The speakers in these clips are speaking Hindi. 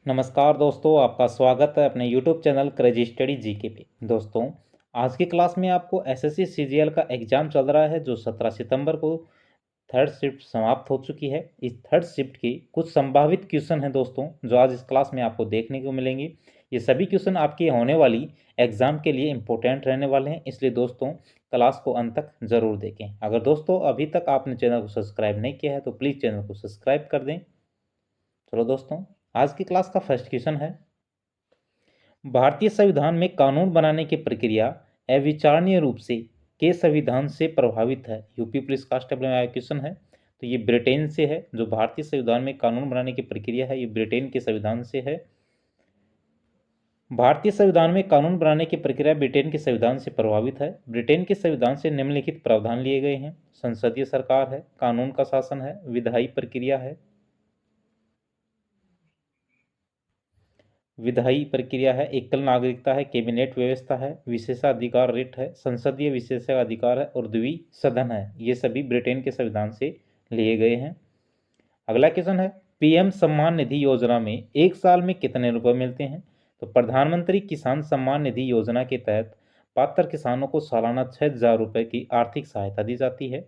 नमस्कार दोस्तों, आपका स्वागत है अपने YouTube channel crazy study GK पे। दोस्तों, आज की क्लास में आपको एसएससी सीजीएल का एग्ज़ाम चल रहा है जो 17 सितंबर को थर्ड शिफ्ट समाप्त हो चुकी है। इस थर्ड शिफ्ट की कुछ संभावित क्वेश्चन हैं दोस्तों, जो आज इस क्लास में आपको देखने को मिलेंगे। ये सभी क्वेश्चन आपकी होने वाली एग्ज़ाम के लिए इम्पोर्टेंट रहने वाले हैं, इसलिए दोस्तों क्लास को अंत तक ज़रूर देखें। अगर दोस्तों अभी तक आपने चैनल को सब्सक्राइब नहीं किया है तो प्लीज़ चैनल को सब्सक्राइब कर दें। चलो दोस्तों, आज की क्लास का फर्स्ट क्वेश्चन है, भारतीय संविधान में कानून बनाने की प्रक्रिया अविचारणीय रूप से के संविधान से प्रभावित है। यूपी पुलिस कांस्टेबल में आया क्वेश्चन है, तो ये ब्रिटेन से है। जो भारतीय संविधान में कानून बनाने की प्रक्रिया है, ये ब्रिटेन के संविधान से है। भारतीय संविधान में कानून बनाने की प्रक्रिया ब्रिटेन के संविधान से प्रभावित है। ब्रिटेन के संविधान से निम्नलिखित प्रावधान लिए गए हैं। संसदीय सरकार है, कानून का शासन है, विधायी प्रक्रिया है। विधायी प्रक्रिया है, एकल नागरिकता है, कैबिनेट व्यवस्था है, विशेषाधिकार रिट है, संसदीय विशेषाधिकार है और द्विसदन है। ये सभी ब्रिटेन के संविधान से लिए गए हैं। अगला क्वेश्चन है, पीएम सम्मान निधि योजना में एक साल में कितने रुपए मिलते हैं? तो प्रधानमंत्री किसान सम्मान निधि योजना के तहत पात्र किसानों को सालाना 6,000 रुपये की आर्थिक सहायता दी जाती है।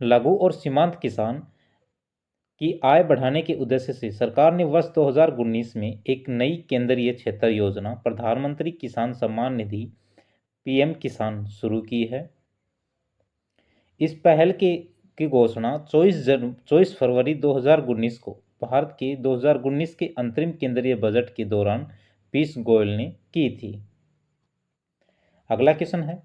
लघु और सीमांत किसान की आय बढ़ाने के उद्देश्य से सरकार ने वर्ष 2019 में एक नई केंद्रीय क्षेत्र योजना प्रधानमंत्री किसान सम्मान निधि पीएम किसान शुरू की है। इस पहल की घोषणा 24 फरवरी 2019 को भारत के 2019 के अंतरिम केंद्रीय बजट के दौरान पीयूष गोयल ने की थी। अगला क्वेश्चन है,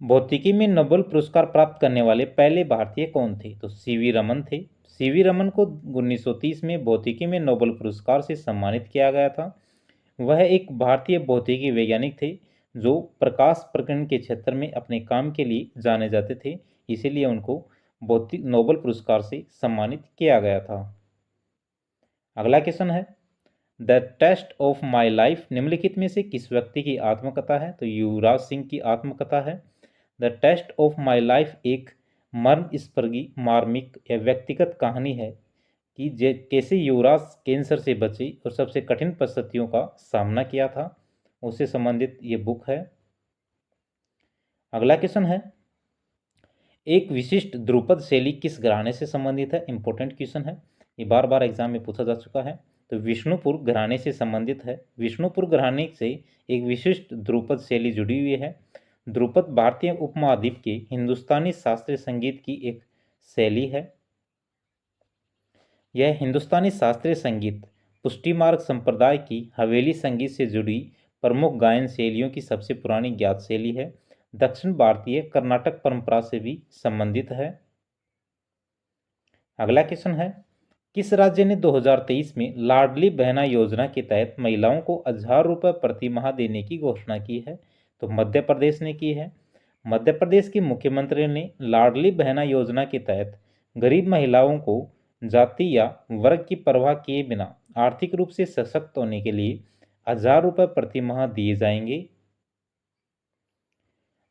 भौतिकी में नोबेल पुरस्कार प्राप्त करने वाले पहले भारतीय कौन थे? तो सीवी रमन थे। सीवी रमन को 1930 में भौतिकी में नोबेल पुरस्कार से सम्मानित किया गया था। वह एक भारतीय भौतिकी वैज्ञानिक थे जो प्रकाश प्रकीर्णन के क्षेत्र में अपने काम के लिए जाने जाते थे, इसीलिए उनको भौतिक नोबेल पुरस्कार से सम्मानित किया गया था। अगला क्वेश्चन है, the test of my life निम्नलिखित में से किस व्यक्ति की आत्मकथा है? तो युवराज सिंह की आत्मकथा है। The test of my life एक मर्मस्पर्शी मार्मिक या व्यक्तिगत कहानी है कि कैसे युवराज कैंसर से बचे और सबसे कठिन परिस्थितियों का सामना किया था, उससे संबंधित ये बुक है। अगला क्वेश्चन है, एक विशिष्ट ध्रुपद शैली किस घराने से संबंधित है? इंपॉर्टेंट क्वेश्चन है, ये बार बार एग्जाम में पूछा जा चुका है। तो विष्णुपुर घराने से संबंधित है। विष्णुपुर घराने से एक विशिष्ट ध्रुपद शैली जुड़ी हुई है। ध्रुपद भारतीय उपमहाद्वीप के हिंदुस्तानी शास्त्रीय संगीत की एक शैली है। यह हिंदुस्तानी शास्त्रीय संगीत पुष्टि मार्ग संप्रदाय की हवेली संगीत से जुड़ी प्रमुख गायन शैलियों की सबसे पुरानी ज्ञात शैली है। दक्षिण भारतीय कर्नाटक परंपरा से भी संबंधित है। अगला क्वेश्चन है, किस राज्य ने 2023 में लाडली बहना योजना के तहत महिलाओं को 1,000 रुपये प्रति माह देने की घोषणा की है? तो मध्य प्रदेश ने की है। मध्य प्रदेश के मुख्यमंत्री ने लाडली बहना योजना के तहत गरीब महिलाओं को जाति या वर्ग की परवाह किए बिना आर्थिक रूप से सशक्त होने के लिए 1,000 रुपये प्रति माह दिए जाएंगे।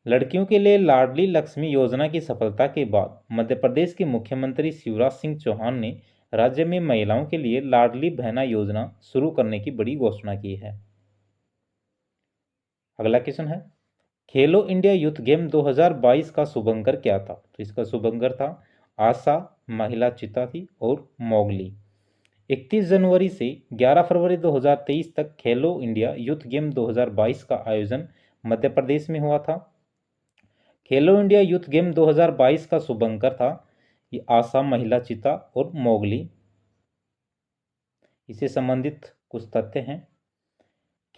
लड़कियों के लिए लाडली लक्ष्मी योजना की सफलता के बाद मध्य प्रदेश के मुख्यमंत्री शिवराज सिंह चौहान ने राज्य में महिलाओं के लिए लाडली बहना योजना शुरू करने की बड़ी घोषणा की है। अगला क्वेश्चन है, खेलो इंडिया यूथ गेम 2022 का शुभंकर क्या था? तो इसका शुभंकर था आशा, महिला चिता थी और मोगली। 31 जनवरी से 11 फरवरी 2023 तक खेलो इंडिया यूथ गेम 2022 का आयोजन मध्य प्रदेश में हुआ था। खेलो इंडिया यूथ गेम 2022 का शुभंकर था ये आशा, महिला चिता और मोगली। इससे संबंधित कुछ तथ्य हैं।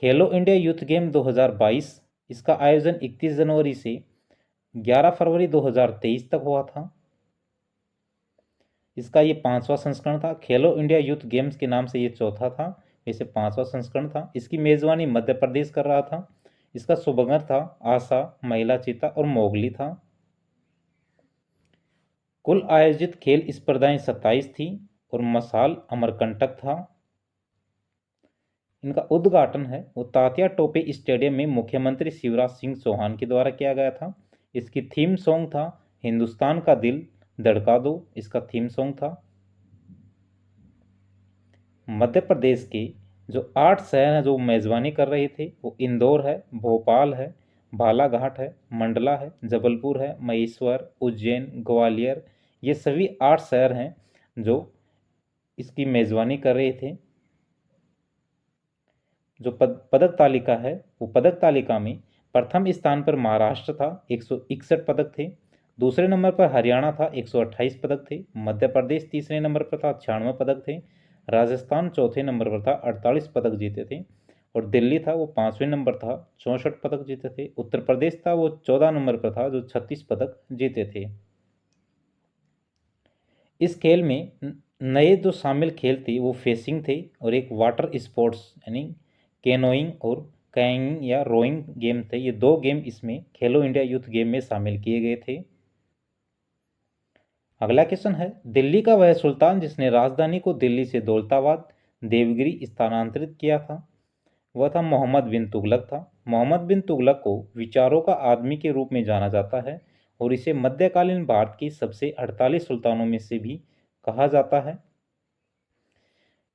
खेलो इंडिया यूथ गेम 2022 इसका आयोजन 31 जनवरी से 11 फरवरी 2023 तक हुआ था। इसका ये 5वां संस्करण था। खेलो इंडिया यूथ गेम्स के नाम से ये चौथा था, वैसे 5वां संस्करण था। इसकी मेजबानी मध्य प्रदेश कर रहा था। इसका शुभंकर था आशा, महिला चिता और मोगली था। कुल आयोजित खेल स्पर्धाएं 27 थी और मसाल अमरकंटक था। इनका उद्घाटन है वो तात्या टोपे स्टेडियम में मुख्यमंत्री शिवराज सिंह चौहान के द्वारा किया गया था। इसकी थीम सॉन्ग था हिंदुस्तान का दिल धड़का दो, इसका थीम सॉन्ग था। मध्य प्रदेश के जो 8 शहर हैं जो मेज़बानी कर रहे थे वो इंदौर है, भोपाल है, बालाघाट है, मंडला है, जबलपुर है, महेश्वर, उज्जैन, ग्वालियर, ये सभी 8 शहर हैं जो इसकी मेज़बानी कर रहे थे। जो पदक तालिका है वो पदक तालिका में प्रथम स्थान पर महाराष्ट्र था, 161 पदक थे। दूसरे नंबर पर हरियाणा था, 128 पदक थे। मध्य प्रदेश तीसरे नंबर पर था, 96 पदक थे। राजस्थान चौथे नंबर पर था, 48 पदक जीते थे। और दिल्ली था वो 5वें नंबर था, 64 पदक जीते थे। उत्तर प्रदेश था वो 14 नंबर पर था, जो 36 पदक जीते थे। इस खेल में नए जो शामिल खेल थे वो फेसिंग थे और एक वाटर स्पोर्ट्स यानी कैनोइंग और कायांगिंग या रोइंग गेम थे। ये 2 गेम इसमें खेलो इंडिया यूथ गेम में शामिल किए गए थे। अगला क्वेश्चन है, दिल्ली का वह सुल्तान जिसने राजधानी को दिल्ली से दौलताबाद देवगिरी स्थानांतरित किया था, वह था मोहम्मद बिन तुगलक था। मोहम्मद बिन तुगलक को विचारों का आदमी के रूप में जाना जाता है और इसे मध्यकालीन भारत की सबसे 48 सुल्तानों में से भी कहा जाता है।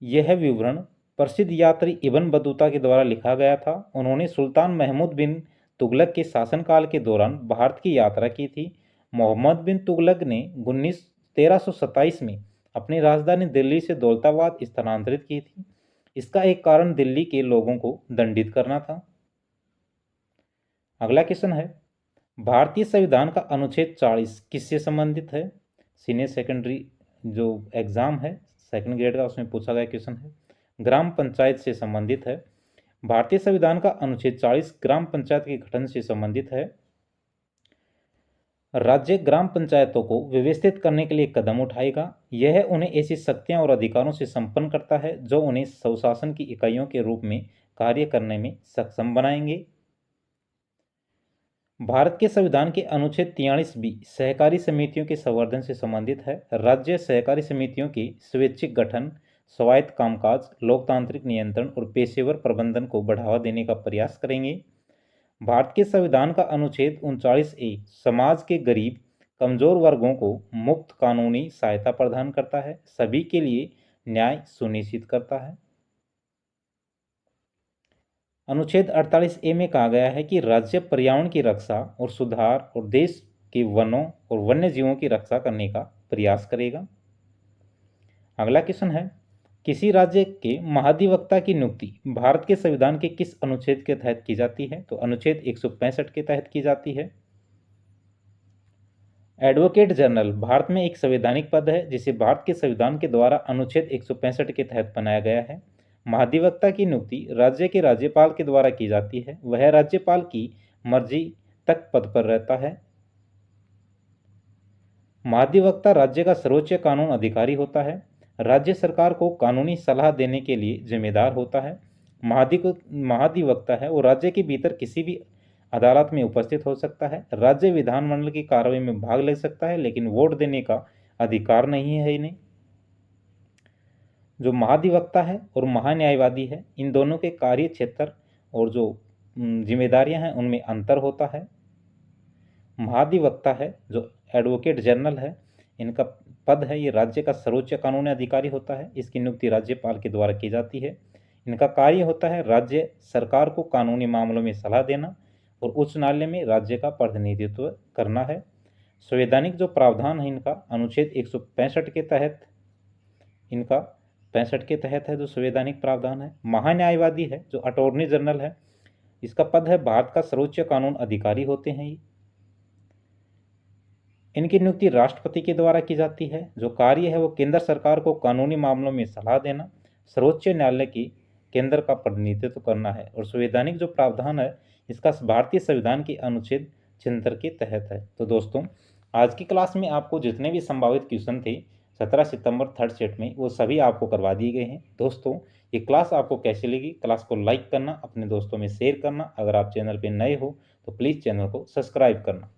यह विवरण प्रसिद्ध यात्री इब्न बतूता के द्वारा लिखा गया था। उन्होंने सुल्तान महमूद बिन तुगलक के शासनकाल के दौरान भारत की यात्रा की थी। मोहम्मद बिन तुगलक ने 1327 में अपनी राजधानी दिल्ली से दौलताबाद स्थानांतरित की थी। इसका एक कारण दिल्ली के लोगों को दंडित करना था। अगला क्वेश्चन है, भारतीय संविधान का अनुच्छेद 40 किससे संबंधित है? सीनियर सेकेंडरी जो एग्जाम है सेकंड ग्रेड का उसमें पूछा गया क्वेश्चन है। ग्राम पंचायत से संबंधित है। भारतीय संविधान का अनुच्छेद 40 ग्राम पंचायत के गठन से संबंधित है। राज्य ग्राम पंचायतों को व्यवस्थित करने के लिए कदम उठाएगा। यह उन्हें ऐसी शक्तियां और अधिकारों से संपन्न करता है जो उन्हें स्वशासन की इकाइयों के रूप में कार्य करने में सक्षम बनाएंगे। भारत के संविधान के अनुच्छेद 43 भी सहकारी समितियों के संवर्धन से संबंधित है। राज्य सहकारी समितियों के स्वैच्छिक गठन, स्वायत्त कामकाज, लोकतांत्रिक नियंत्रण और पेशेवर प्रबंधन को बढ़ावा देने का प्रयास करेंगे। भारत के संविधान का अनुच्छेद 39A समाज के गरीब कमजोर वर्गों को मुफ्त कानूनी सहायता प्रदान करता है, सभी के लिए न्याय सुनिश्चित करता है। अनुच्छेद 48A में कहा गया है कि राज्य पर्यावरण की रक्षा और सुधार और देश के वनों और वन्य जीवों की रक्षा करने का प्रयास करेगा। अगला क्वेश्चन है, किसी राज्य के महाधिवक्ता की नियुक्ति भारत के संविधान के किस अनुच्छेद के तहत की जाती है? तो अनुच्छेद 165 के तहत की जाती है। एडवोकेट जनरल भारत में एक संवैधानिक पद है जिसे भारत के संविधान के द्वारा अनुच्छेद 165 के तहत बनाया गया है। महाधिवक्ता की नियुक्ति राज्य के राज्यपाल के द्वारा की जाती है। वह राज्यपाल की मर्जी तक पद पर रहता है। महाधिवक्ता राज्य का सर्वोच्च कानून अधिकारी होता है। राज्य सरकार को कानूनी सलाह देने के लिए जिम्मेदार होता है। महाधिवक्ता है वो राज्य के भीतर किसी भी अदालत में उपस्थित हो सकता है। राज्य विधानमंडल की कार्रवाई में भाग ले सकता है लेकिन वोट देने का अधिकार नहीं है इन्हें। जो महाधिवक्ता है और महान्यायवादी है, इन दोनों के कार्य क्षेत्र और जो जिम्मेदारियां हैं उनमें अंतर होता है। महाधिवक्ता है जो एडवोकेट जनरल है, इनका पद है ये राज्य का सर्वोच्च कानूनी अधिकारी होता है। इसकी नियुक्ति राज्यपाल के द्वारा की जाती है। इनका कार्य होता है राज्य सरकार को कानूनी मामलों में सलाह देना और उच्च न्यायालय में राज्य का प्रतिनिधित्व करना है। संवैधानिक जो प्रावधान है इनका अनुच्छेद 165 के तहत इनका 65 के तहत है जो संवैधानिक प्रावधान है। महान्यायवादी है जो अटॉर्नी जनरल है, इसका पद है भारत का सर्वोच्च कानून अधिकारी होते हैं ये। इनकी नियुक्ति राष्ट्रपति के द्वारा की जाती है। जो कार्य है वो केंद्र सरकार को कानूनी मामलों में सलाह देना, सर्वोच्च न्यायालय की केंद्र का प्रतिनिधित्व करना है। और संवैधानिक जो प्रावधान है इसका भारतीय संविधान के अनुच्छेद 76 के तहत है। तो दोस्तों आज की क्लास में आपको जितने भी संभावित क्वेश्चन थे 17 सितंबर थर्ड सेट में वो सभी आपको करवा दिए गए हैं। दोस्तों ये क्लास आपको कैसी लगी? क्लास को लाइक करना, अपने दोस्तों में शेयर करना। अगर आप चैनल पर नए हो तो प्लीज़ चैनल को सब्सक्राइब करना।